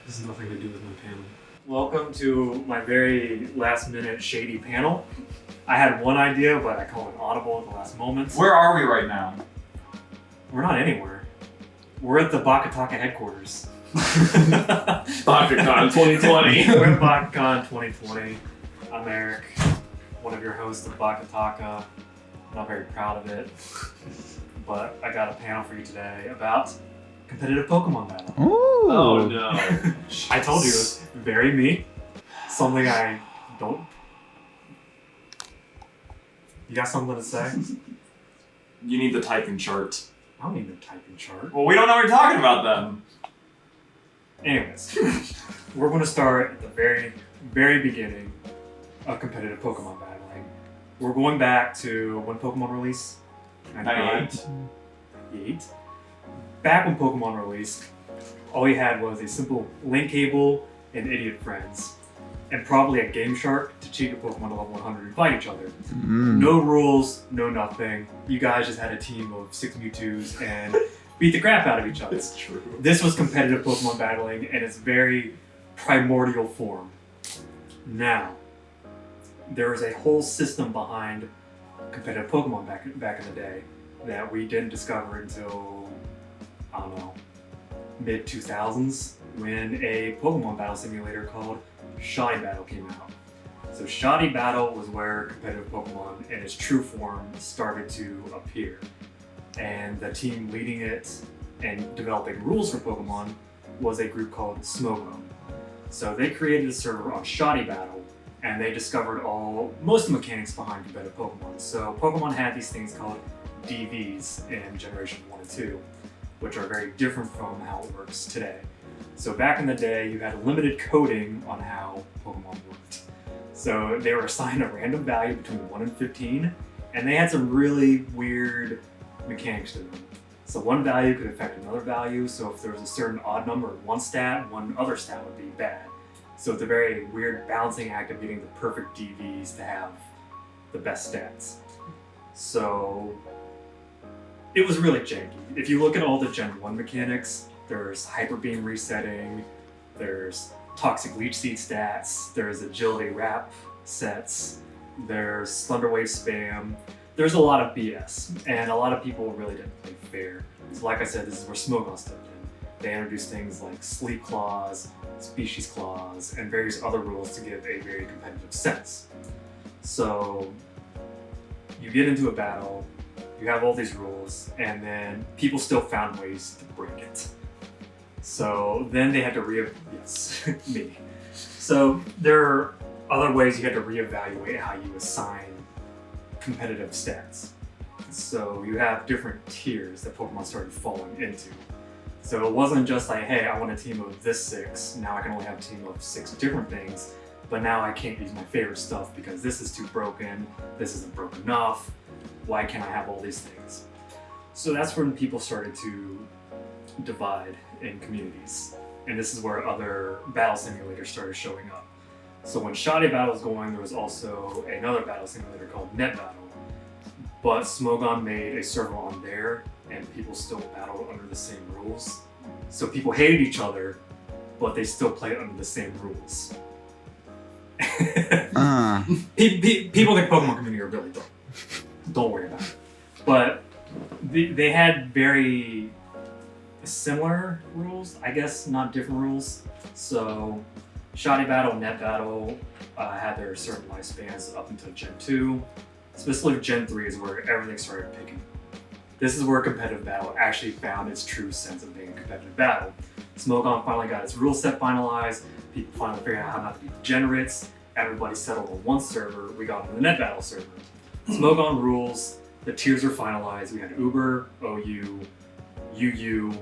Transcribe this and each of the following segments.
This has nothing to do with my panel. Welcome to my very last minute shady panel. I had one idea, but I called it audible at the last moment. Where are we right now? We're not anywhere. We're at the BakaTaka headquarters. BakaKon 2020. We're at BakaKon 2020. I'm Eric, one of your hosts of BakaTaka. I'm not very proud of it, but I got a panel for you today about competitive Pokemon battle. Ooh. Oh no. I told you, it's very me. Something I don't... You got something to say? You need the typing chart. I don't need the typing chart. Well, we don't know what you're talking about then. Anyways, we're going to start at the very, very beginning of competitive Pokemon battling. We're going back to when Pokemon released? 98. 98. Back when Pokemon released, all you had was a simple link cable and idiot friends, and probably a Game Shark to cheat your Pokemon to level 100 and fight each other. No rules, no nothing. You guys just had a team of 6 Mewtwo's and beat the crap out of each other. It's true. This was competitive Pokemon battling in its very primordial form. Now, there was a whole system behind competitive Pokemon back in the day that we didn't discover until, I don't know, mid-2000s when a Pokemon battle simulator called Shoddy Battle came out. So Shoddy Battle was where competitive Pokemon in its true form started to appear. And the team leading it and developing rules for Pokemon was a group called Smogon. So they created a server on Shoddy Battle, and they discovered most of the mechanics behind competitive Pokemon. So Pokemon had these things called DVs in Generation 1 and 2, which are very different from how it works today. So back in the day, you had limited coding on how Pokemon worked. So they were assigned a random value between 1 and 15, and they had some really weird mechanics to them. So one value could affect another value, so if there was a certain odd number in one stat, one other stat would be bad. So it's a very weird balancing act of getting the perfect DVs to have the best stats. So it was really janky. If you look at all the Gen 1 mechanics, there's Hyper Beam resetting, there's Toxic Leech Seed stats, there's Agility Wrap sets, there's Thunder Wave spam. There's a lot of BS, and a lot of people really didn't play fair. So like I said, this is where Smogon stepped in. They introduced things like Sleep Clause, Species Clause, and various other rules to give a very competitive sense. So you get into a battle, you have all these rules, and then people still found ways to break it. So then they had to me. So there are other ways you had to reevaluate how you assign competitive stats. So you have different tiers that Pokemon started falling into. So it wasn't just like, hey, I want a team of this 6, now I can only have a team of 6 different things, but now I can't use my favorite stuff because this is too broken, this isn't broken enough, why can't I have all these things? So that's when people started to divide in communities, and this is where other battle simulators started showing up. So when Shoddy Battle was going, there was also another battle simulator called Net Battle. But Smogon made a server on there, and people still battled under the same rules. So people hated each other, but they still played under the same rules. People in the Pokemon community are really dumb. Don't worry about it. But they had very similar rules, I guess, not different rules. So Shoddy Battle, Net Battle had their certain lifespans up until Gen 2. Specifically Gen 3 is where everything started picking up. This is where competitive battle actually found its true sense of being a competitive battle. Smogon finally got its rule set finalized, people finally figured out how not to be degenerates, everybody settled on one server, we got into the Net Battle server. Smogon rules, the tiers were finalized, we had Uber, OU, UU,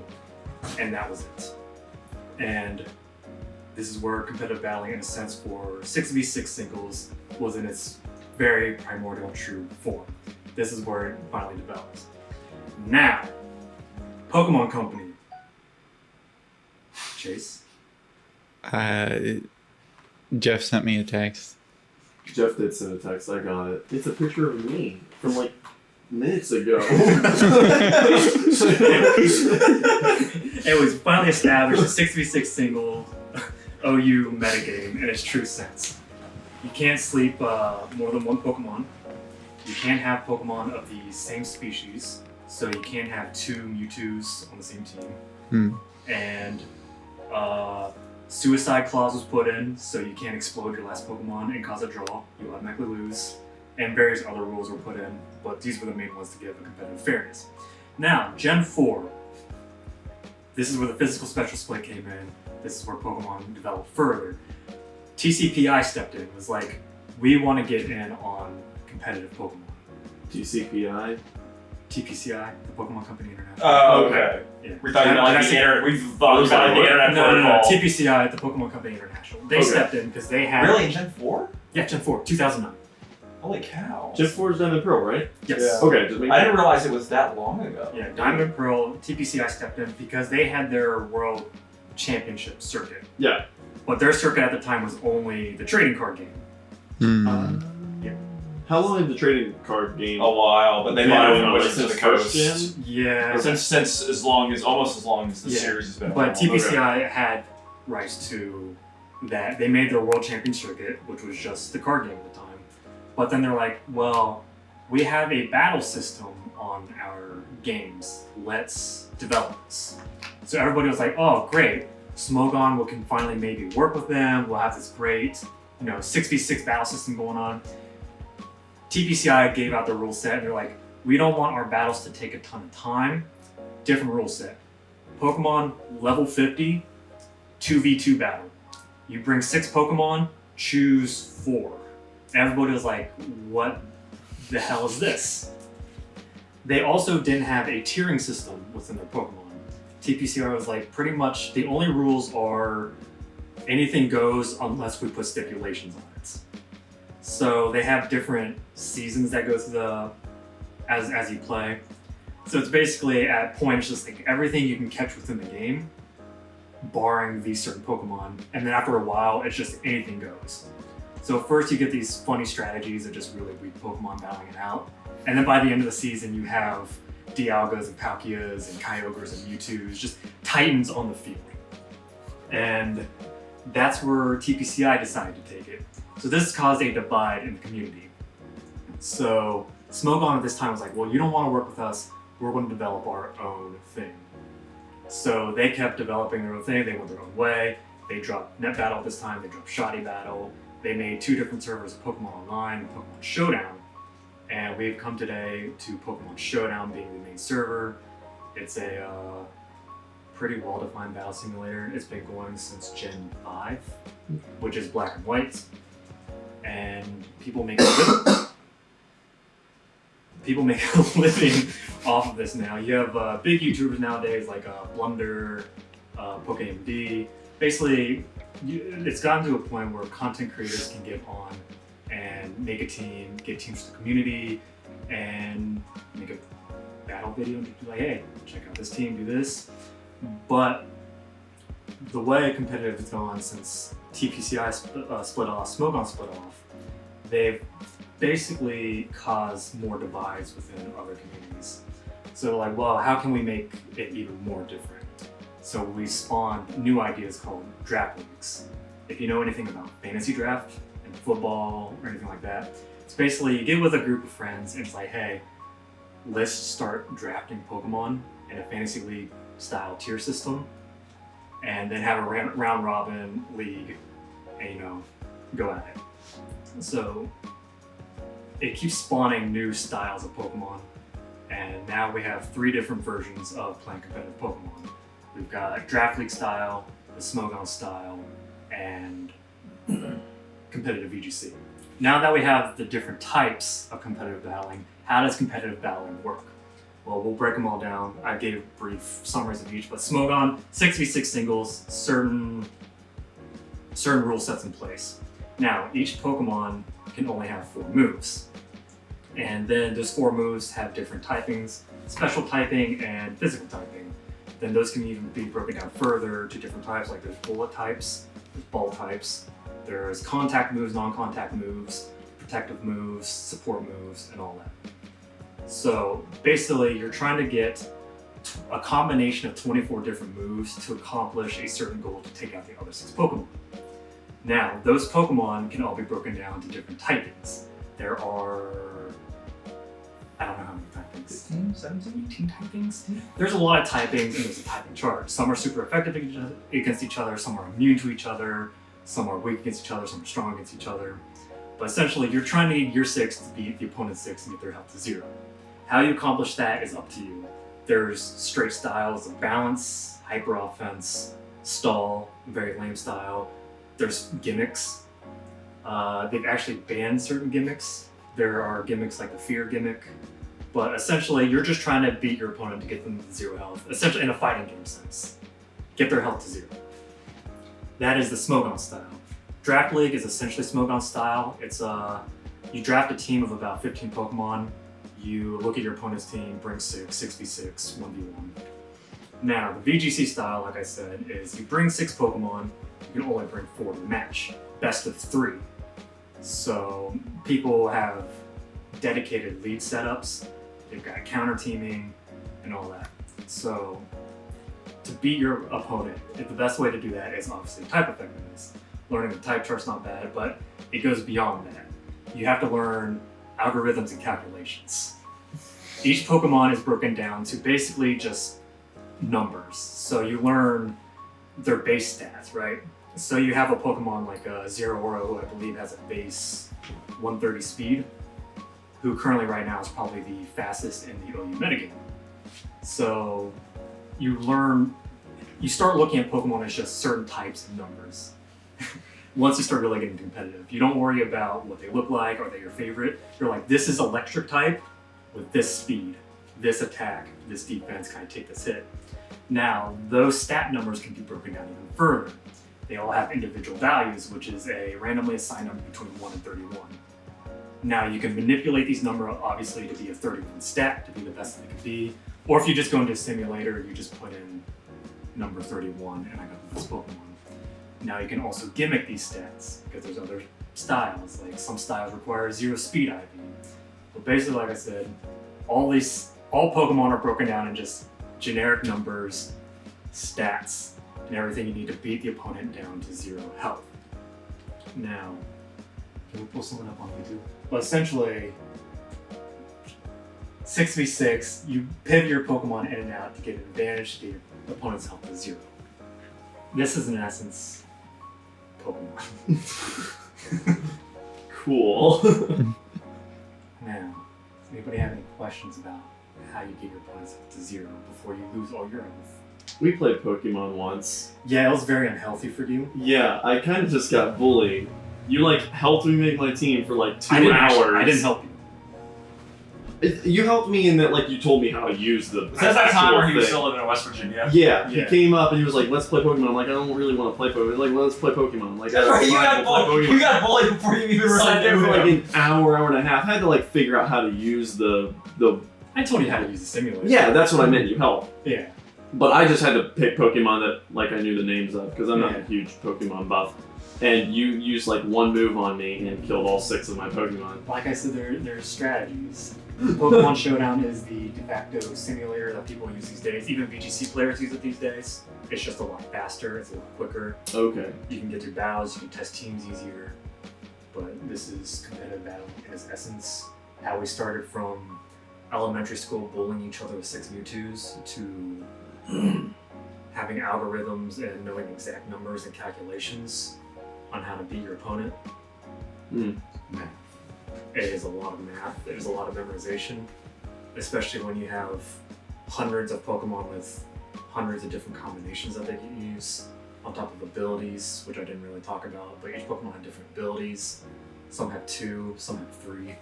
and that was it. And this is where competitive battling, in a sense, for 6v6 singles was in its very primordial true form. This is where it finally developed. Now, Pokemon Company. Chase? Jeff sent me a text. Jeff did send a text, I got it. It's a picture of me from like minutes ago. It was finally established a 6v6 single OU metagame in its true sense. You can't sleep more than one Pokemon. You can't have Pokemon of the same species, so you can't have 2 Mewtwo's on the same team. And suicide clause was put in, so you can't explode your last Pokemon and cause a draw. You automatically lose. And various other rules were put in, but these were the main ones to give a competitive fairness. Now, Gen 4. This is where the physical special split came in. This is where Pokemon developed further. TCPI stepped in, was like, we want to get in on competitive Pokemon. TCPI? TPCI, the Pokemon Company International. Oh, okay. Yeah. We thought you meant like the internet. We thought you meant like the internet No, protocol. TPCI, the Pokemon Company International. They stepped in because they had... Really? In Gen 4? Yeah, Gen 4, 2009. Holy cow. Gen 4 is Diamond Pearl, right? Yes. Yeah. Okay, just make I didn't realize it was that long ago. Yeah, Diamond and Pearl, TPCI stepped in because they had their World Championship circuit. Yeah. But their circuit at the time was only the trading card game. Yeah. How long did the trading card game? A while, but they Yeah, might have I been know, pushing to since the first coast. gen? Yeah. Since almost as long as the Yeah. series has been. But around. TPCI had rights to that. They made their World Champion circuit, which was just the card game at the time. But then they're like, well, we have a battle system on our games. Let's develop this. So everybody was like, oh, great. Smogon, we can finally maybe work with them. We'll have this great, 6v6 battle system going on. TPCI gave out the rule set, and they're like, we don't want our battles to take a ton of time. Different rule set. Pokemon level 50, 2v2 battle. You bring 6 Pokemon, choose 4. Everybody was like, what the hell is this? They also didn't have a tiering system within their Pokemon. TPCR was like, pretty much the only rules are anything goes unless we put stipulations on it. So they have different seasons that go through the as you play. So it's basically at points just like everything you can catch within the game, barring these certain Pokemon, and then after a while it's just anything goes. So first you get these funny strategies that just really weak Pokemon battling it out, and then by the end of the season you have Dialgas and Palkias and Kyogres and Mewtwo's, just titans on the field. And that's where TPCI decided to take it. So this caused a divide in the community. So Smogon at this time was like, well, you don't want to work with us, we're going to develop our own thing. So they kept developing their own thing, they went their own way. They dropped Net Battle at this time, they dropped Shoddy Battle. They made 2 different servers of Pokemon Online and Pokemon Showdown. And we've come today to Pokemon Showdown being the main server. It's a pretty well-defined battle simulator. It's been going since Gen 5, which is black and white. And people make a living off of this now. You have big YouTubers nowadays like Blunder, PokeMD. Basically, it's gotten to a point where content creators can get on and make a team, get teams to the community, and make a battle video and be like, hey, check out this team, do this. But the way competitive has gone since TPCI split off, Smogon split off, they've basically caused more divides within other communities. So like, well, how can we make it even more different? So we spawned new ideas called draft leagues. If you know anything about fantasy draft and football or anything like that, it's basically you get with a group of friends and it's like, hey, let's start drafting Pokemon in a fantasy league style tier system, and then have a round robin league and go at it. So it keeps spawning new styles of Pokemon, and now we have 3 different versions of playing competitive Pokemon. We've got Draft League style, the Smogon style, and competitive VGC. Now that we have the different types of competitive battling, how does competitive battling work? Well, we'll break them all down. I gave brief summaries of each, but Smogon, 6v6 singles, certain rule sets in place. Now, each Pokemon can only have 4 moves. And then those 4 moves have different typings, special typing and physical typing. Then those can even be broken down further to different types, like there's bullet types, there's ball types, there's contact moves, non-contact moves, protective moves, support moves, and all that. So basically, you're trying to get a combination of 24 different moves to accomplish a certain goal to take out the other 6 Pokemon. Now, those Pokemon can all be broken down to different typings. There are, I don't know how many typings, 15, 17? 18 typings? There's a lot of typings and there's a typing chart. Some are super effective against each other, some are immune to each other, some are weak against each other, some are strong against each other. But essentially, you're trying to get your 6 to beat the opponent's 6 and get their health to 0. How you accomplish that is up to you. There's straight styles of balance, hyper offense, stall, very lame style. There's gimmicks. They've actually banned certain gimmicks. There are gimmicks like the fear gimmick. But essentially, you're just trying to beat your opponent to get them to 0 health. Essentially, in a fighting game sense. Get their health to 0. That is the Smogon style. Draft League is essentially Smogon style. It's you draft a team of about 15 Pokemon. You look at your opponent's team, bring 6, 6v6, 1v1. Now, the VGC style, like I said, is you bring 6 Pokemon, you can only bring 4 to the match. Best of 3. So people have dedicated lead setups, they've got counter teaming, and all that. So to beat your opponent, the best way to do that is obviously type effectiveness. Learning the type chart's not bad, but it goes beyond that. You have to learn algorithms and calculations. Each Pokemon is broken down to basically just numbers. So you learn their base stats, right? So you have a Pokemon like Zeraora, who I believe has a base 130 speed, who currently right now is probably the fastest in the OU metagame. So you start looking at Pokemon as just certain types of numbers. Once you start really getting competitive, you don't worry about what they look like, are they your favorite. You're like, this is electric type with this speed, this attack, this defense, can I take this hit? Now, those stat numbers can be broken down even further. They all have individual values, which is a randomly assigned number between 1 and 31. Now, you can manipulate these numbers, obviously, to be a 31 stat, to be the best that it can be. Or if you just go into a simulator, you just put in number 31, and I got this Pokemon. Now, you can also gimmick these stats, because there's other styles. Like, some styles require 0 speed IV. But basically, like I said, all Pokemon are broken down in just generic numbers, stats, and everything you need to beat the opponent down to 0 health. Now, can we pull something up on YouTube? Well, essentially, 6v6, you pivot your Pokemon in and out to get an advantage to get your opponent's health to 0. This is, in essence, Pokemon. Cool. Now, does anybody have any questions about how you get your opponent's health to 0 before you lose all your health? We played Pokemon once. Yeah, it was very unhealthy for you. Yeah, I kind of just got bullied. You like helped me make my team for like 2 hours. I didn't help you. You helped me in that, like, you told me how to use the. Is that time where he was thing. still living in West Virginia? Yeah, Yeah. he came up and he was like, "Let's play Pokemon." I'm like, "I don't really want to play Pokemon." He's like, "Well, let's play Pokemon." I'm like, That's right, you "Fine, we'll play Pokemon." got bullied before you even Sat there for like him. an hour and a half. I had to like figure out how to use the. I told you how to use the simulator. Yeah, that's what I meant. You helped. Yeah. But I just had to pick Pokemon that like I knew the names of because I'm not Yeah. a huge Pokemon buff. And you used like one move on me and killed all 6 of my Pokemon. Like I said, there's strategies. Pokemon Showdown is the de facto simulator that people use these days. Even VGC players use it these days. It's just a lot faster, it's a lot quicker. Okay. You can get through battles, you can test teams easier. But this is competitive battle in its essence. How we started from elementary school bullying each other with 6 Mewtwo's to having algorithms and knowing exact numbers and calculations on how to beat your opponent. Mm. Man, it is a lot of math, it is a lot of memorization, especially when you have hundreds of Pokemon with hundreds of different combinations that they can use, on top of abilities, which I didn't really talk about, but each Pokemon have different abilities. Some have 2, some have 3.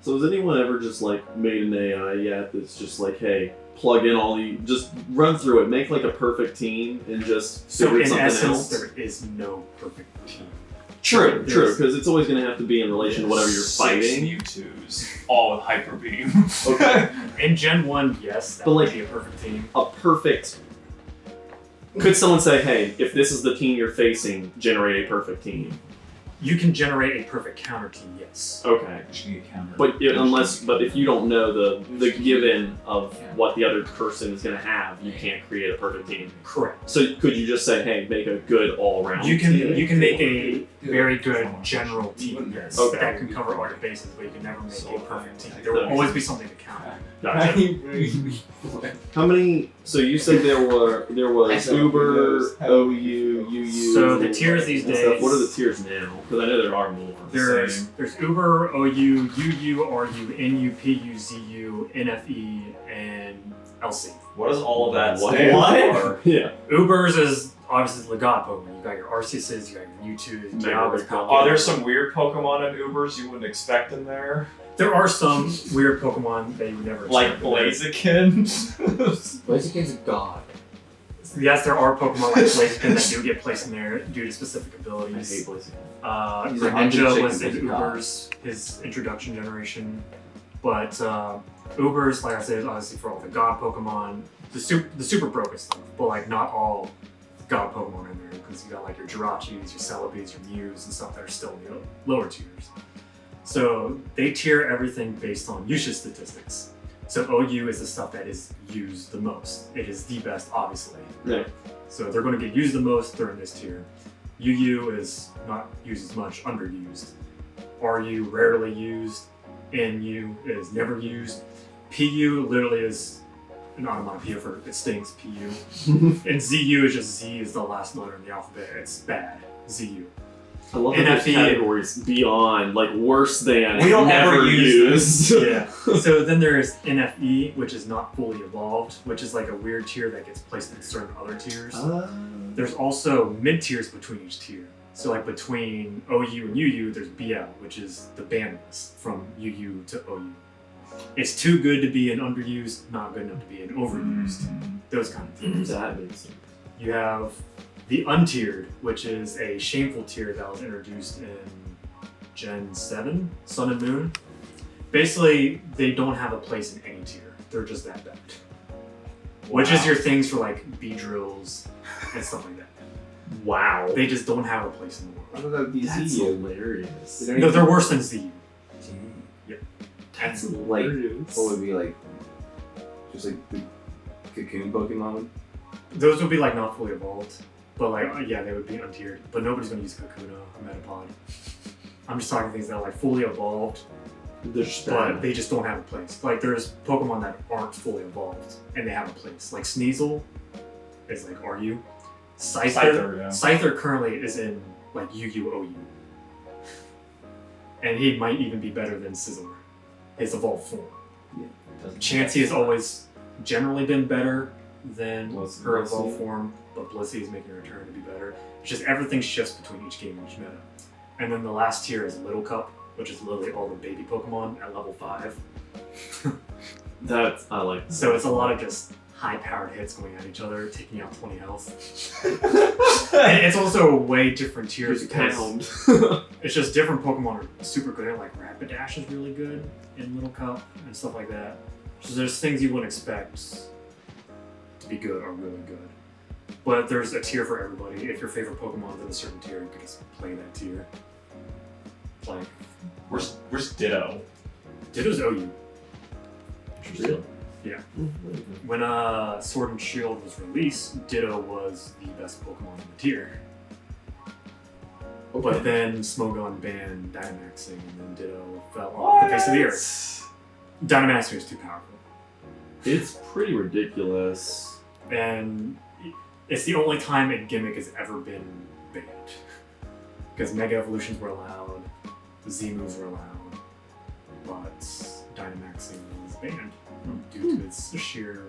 So has anyone ever just like made an AI yet that's just like, hey, plug in all the, just run through it, make like a perfect team, and just So figure in something essence, else? there is no perfect team. True, There's- because it's always going to have to be in relation to whatever you're 6 fighting. Mewtwo's, all with Hyper Beam. Okay. In Gen 1, yes, that But, would like, be a perfect team. A perfect. Could someone say, hey, if this is the team you're facing, generate a perfect team? You can generate a perfect counter team, yes. Okay. Just need a counter. But if you don't know the given of what the other person is going to have, you can't create a perfect team. Correct. So could you just say, hey, make a good all round? You can team? make a very good general team, yes, Okay. that can cover all your bases, but you can never make a perfect team. There will always be something to counter. Gotcha. How many? So you said there was Uber, OU, UU. So the tiers these and stuff. days- What are the tiers now? Because I know there are more. There's Uber, OU, UU, RU, NU, PU, ZU, NFE, and LC. What does all of that What? stand What? for? Yeah. Ubers is obviously the god Pokemon. You got your Arceuses, you got your Mewtwo's, Mega Dialga's, Pokemon. Oh, there's some weird Pokemon in Ubers you wouldn't expect in there. There are some weird Pokemon that you would never Like expect. Blaziken. Blaziken's a god. Yes, there are Pokemon like Blaziken that do get placed in there due to specific I abilities. hate Blaziken. He's a hunted Greninja chicken, was but in he's a god. Uber's, his introduction generation. But Uber's, like I said, is obviously for all the god Pokemon, the super broken stuff, but like not all god Pokemon in there, because you got like your Jirachis, your Celebes, your Mews, and stuff that are still in the lower tiers. So they tier everything based on usage statistics. So OU is the stuff that is used the most. It is the best, obviously. Right. So they're going to get used the most, they're in this tier. UU is not used as much, underused. RU, rarely used. NU is never used. PU literally is an onomatopoeia for it stinks, PU. And ZU is just Z is the last letter in the alphabet. It's bad. ZU. I love that there's NFE. categories beyond, like worse than. We don't never ever use used. Yeah. So then there's NFE, which is not fully evolved, which is like a weird tier that gets placed in certain other tiers. There's also mid tiers between each tier. So like between OU and UU, there's BL, which is the bandless from UU to OU. It's too good to be an underused, not good enough to be an overused. Those kind of things. That makes sense. You have the untiered, which is a shameful tier that was introduced in Gen 7, Sun and Moon. Basically, they don't have a place in any tier. They're just that bad. Which is your things for like Beedrills and stuff like that. Wow. They just don't have a place in the What world. about That's BZU? hilarious. They don't No, even- they're worse than ZU. That's Like, hilarious. what would be like? Just like the cocoon Pokemon? Those would be like not fully evolved. But like, yeah, they would be untiered. But nobody's gonna use Kakuna or Metapod. I'm just talking things that are like fully evolved, They're just but bad. they just don't have a place. Like there's Pokemon that aren't fully evolved and they have a place. Like Sneasel is like RU. Scyther, yeah. Scyther currently is in like UU-OU. And he might even be better than Scizor, his evolved form. Chansey has always generally been better than Blissey. her evolved form, but Blissey is making a return to be better. It's just everything shifts between each game and each meta. And then the last tier is Little Cup, which is literally all the baby Pokemon at level 5. I like. So it's a lot of just high-powered hits going at each other, taking out 20 health. And it's also a way different tiers Just because pound. it's just different Pokemon are super good. Like Rapidash is really good in Little Cup and stuff like that. So there's things you wouldn't expect to be good are really good. But there's a tier for everybody. If your favorite Pokemon's in a certain tier, you could just play that tier. Like Where's Ditto? Ditto's OU. Really? Yeah. When Sword and Shield was released, Ditto was the best Pokemon in the tier. But then Smogon banned Dynamaxing, and then Ditto fell off the face of the earth. Dynamaxing is too powerful. It's pretty ridiculous. And it's the only time a gimmick has ever been banned. Because Mega Evolutions were allowed, Z moves were allowed, but Dynamaxing was banned due to its sheer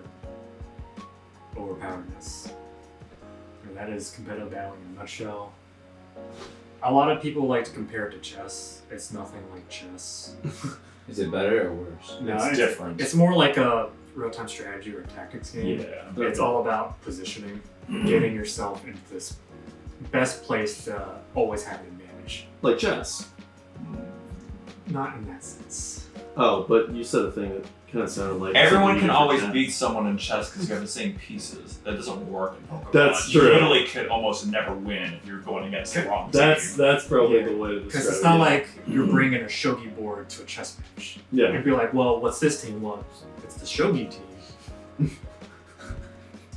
overpoweredness. And that is competitive battling in a nutshell. A lot of people like to compare it to chess. It's nothing like chess. Is it better or worse? No, It's different. It's more like a real-time strategy or tactics game. Yeah. It's all about positioning, getting yourself into this best place to always have an advantage. Like chess. Not in that sense. Oh, but you said a thing that Kind of sounded like Everyone something can you always forget. beat someone in chess because you have the same pieces. That doesn't work in Pokemon. That's You true. literally could almost never win if you're going against the wrong That's team. probably Yeah. the way to describe it. Because it's not like you're bringing a shogi board to a chess match. Yeah. You'd be like, well, what's this team? Well, it's the shogi team.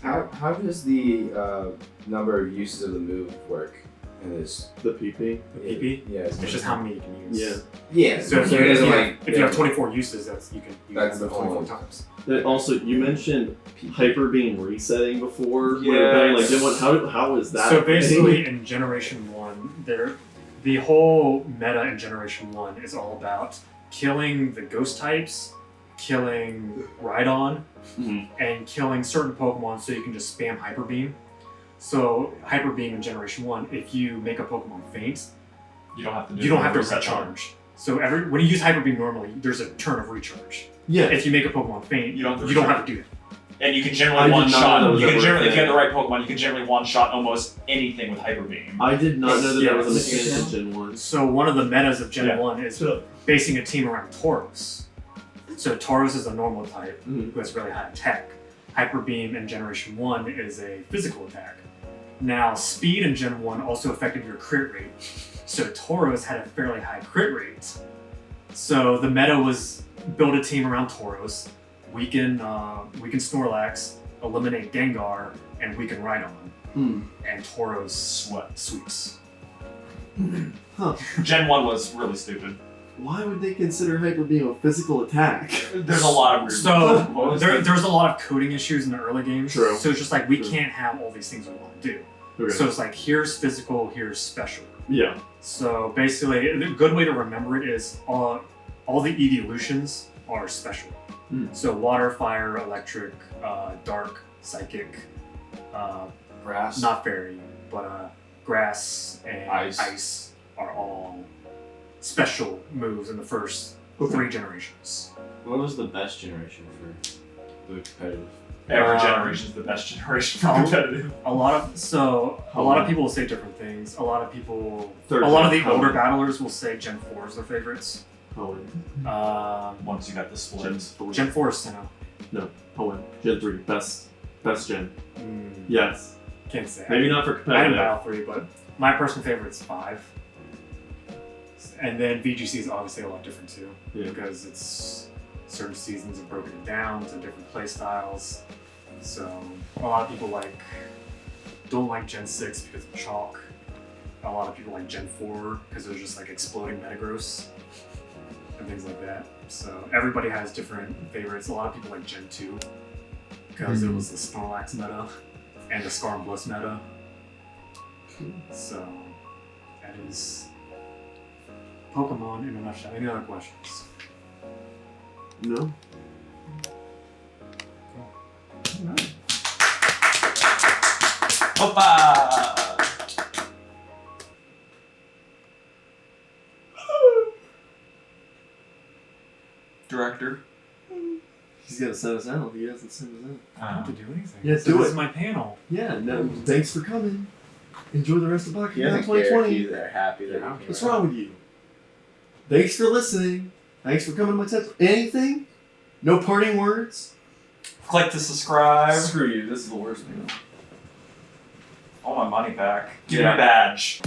How does the number of uses of the move work in this? The PP. The PP? Yeah, It's just how many you can use. Yeah. Yeah. So if, it you, doesn't if you have 24 uses, you can That's use the them 24 whole- times. Then also, you mentioned Hyper Beam resetting before. Yeah. Where Bang, like, did one, how is that? So basically, in Generation 1, the whole meta in Generation 1 is all about killing the ghost types, killing Rhydon, Mhm. and killing certain Pokemon so you can just spam Hyper Beam. So Hyper Beam in Generation 1, if you make a Pokemon faint, You don't have to do you don't have to reset time. recharge. So when you use Hyper Beam normally, there's a turn of recharge. Yeah. If you make a Pokemon faint, You don't have to have to do that. And you can I generally did one not know shot. that was You can ever a generally, if you thing. have the right Pokemon, you can generally one shot almost anything with Hyper Beam. I did not know that that was a Yes. mechanic in Gen 1. So one of the metas of Gen Yeah. 1 is basing a team around Tauros. So Tauros is a normal type Mhm. who has really high attack. Hyper Beam in Generation 1 is a physical attack. Now, speed in Gen 1 also affected your crit rate. So Tauros had a fairly high crit rate. So the meta was build a team around Tauros, weaken Snorlax, eliminate Gengar, and weaken Rhydon. Hmm. And Tauros sweeps. Gen 1 was really stupid. Why would they consider Hyper Beam a physical attack? There's a lot of weird So What was there's a lot of coding issues in the early games. True. So it's just like we True. can't have all these things we want to do. Okay. So it's like here's physical, here's special. Yeah. So basically, the good way to remember it is all the evolutions are special. Mm. So water, fire, electric, dark, psychic, Grass. not fairy, but grass and Ice. ice are all special moves in the first 3 generations. What was the best generation for the competitive? Every generation is the best generation for Oh. competitive. A lot of people will say different things. A lot of people, Third a lot of gen, the older Hoenn. battlers will say Gen 4 is their favorites. Hoenn. Once you got the Gen splits. 3. Gen 4 is Sinnoh. Hoenn. Gen 3. Best gen. Mm, Yes. Can't say. Maybe not for I didn't competitive. battle 3, but my personal favorite is 5. And then VGC is obviously a lot different too, Yeah. because it's certain seasons have broken it down to different play styles. So a lot of people don't like Gen 6 because of chalk. A lot of people like Gen 4 because there's just like exploding Metagross and things like that. So everybody has different favorites. A lot of people like Gen 2 because it was the Snorlax meta and the Scar and Bliss meta. So that is Pokemon in a nutshell. Any other questions? No. Hoppa! Director. He's gotta send us out. He hasn't sent us out. I don't have to do anything. Yeah, So do this it. is my panel. Yeah, no, thanks for coming. Enjoy the rest of BakaKon He doesn't care if 2020. they're happy that he came What's out. wrong with you? Thanks for listening. Thanks for coming to my TED. Anything? No parting words? Click to subscribe. Screw you. This is the worst thing. I want my money back. Give Yeah. me a badge.